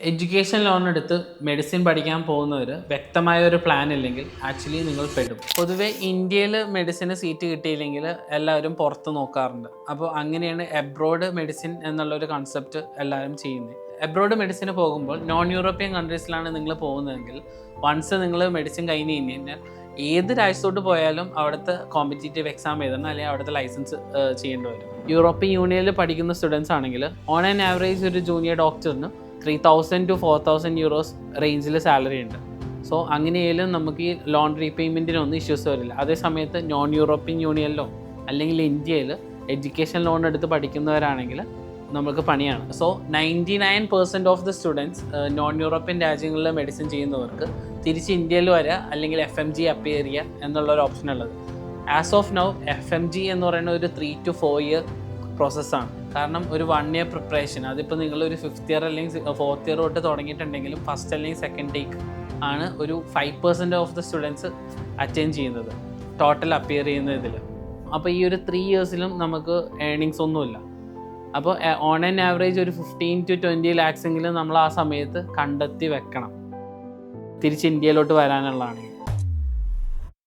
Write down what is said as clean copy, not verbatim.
Education loan എടുത്ത് medicine പഠിക്കാൻ പോകുന്നവർ വ്യക്തമായ ഒരു പ്ലാൻ ഇല്ലെങ്കിൽ ആക്ച്വലി നിങ്ങൾ പെടും. പൊതുവേ ഇന്ത്യയിൽ മെഡിസിന് സീറ്റ് കിട്ടിയില്ലെങ്കിൽ എല്ലാവരും പുറത്ത് നോക്കാറുണ്ട്. അപ്പോൾ അങ്ങനെയാണ് എബ്രോഡ് മെഡിസിൻ എന്നുള്ളൊരു കൺസെപ്റ്റ് എല്ലാവരും ചെയ്യുന്നത്. എബ്രോഡ് മെഡിസിന് പോകുമ്പോൾ നോൺ യൂറോപ്യൻ കൺട്രീസിലാണ് നിങ്ങൾ പോകുന്നതെങ്കിൽ വൺസ് നിങ്ങൾ മെഡിസിൻ കഴിഞ്ഞ് കഴിഞ്ഞാൽ ഏത് രാജ്യത്തോട്ട് പോയാലും അവിടുത്തെ കോമ്പറ്റേറ്റീവ് എക്സാം എഴുതണം, അല്ലെങ്കിൽ അവിടുത്തെ ലൈസൻസ് ചെയ്യേണ്ടി വരും. യൂറോപ്യൻ യൂണിയനിൽ പഠിക്കുന്ന സ്റ്റുഡൻസ് ആണെങ്കിൽ ഓൺ ആൻ ആവറേജ് ഒരു ജൂനിയർ ഡോക്ടറിന് 3,000 to 4,000 euros റേഞ്ചിൽ സാലറി ഉണ്ട്. സോ അങ്ങനെയായാലും നമുക്ക് ഈ ലോൺ റീപേയ്മെൻറ്റിനൊന്നും ഇഷ്യൂസ് വരില്ല. അതേ സമയത്ത് നോൺ യൂറോപ്യൻ യൂണിയനിലോ അല്ലെങ്കിൽ ഇന്ത്യയിൽ എഡ്യൂക്കേഷൻ ലോൺ എടുത്ത് പഠിക്കുന്നവരാണെങ്കിൽ നമുക്ക് പണിയാണ്. So 99% of the students non European രാജ്യങ്ങളിൽ മെഡിസിൻ ചെയ്യുന്നവർക്ക് തിരിച്ച് ഇന്ത്യയിൽ വരിക അല്ലെങ്കിൽ FMG അപ്പിയർ ചെയ്യുക എന്നുള്ളൊരു ഓപ്ഷൻ ഉള്ളത്. ആസ് ഓഫ് നൗ FMG എന്ന് പറയുന്ന ഒരു 3 to 4 year പ്രോസസ്സാണ്. കാരണം ഒരു 1 year പ്രിപ്പറേഷൻ, അതിപ്പോൾ നിങ്ങളൊരു 5th year അല്ലെങ്കിൽ 4th year തൊട്ട് തുടങ്ങിയിട്ടുണ്ടെങ്കിലും ഫസ്റ്റ് അല്ലെങ്കിൽ സെക്കൻഡ് ടേക്ക് ആണ് ഒരു 5% ഓഫ് ദ സ്റ്റുഡൻസ് അറ്റൻഡ് ചെയ്യുന്നത് ടോട്ടൽ അപ്പിയർ ചെയ്യുന്ന ഇതിൽ. അപ്പോൾ ഈ ഒരു 3 yearsലും നമുക്ക് ഏണിങ്സ് ഒന്നുമില്ല. അപ്പോൾ ഓൺ ആൻ ആവറേജ് ഒരു 15 to 20 lakhs എങ്കിലും നമ്മൾ ആ സമയത്ത് കണ്ടെത്തി വെക്കണം തിരിച്ച് ഇന്ത്യയിലോട്ട് വരാനുള്ളതാണെങ്കിൽ.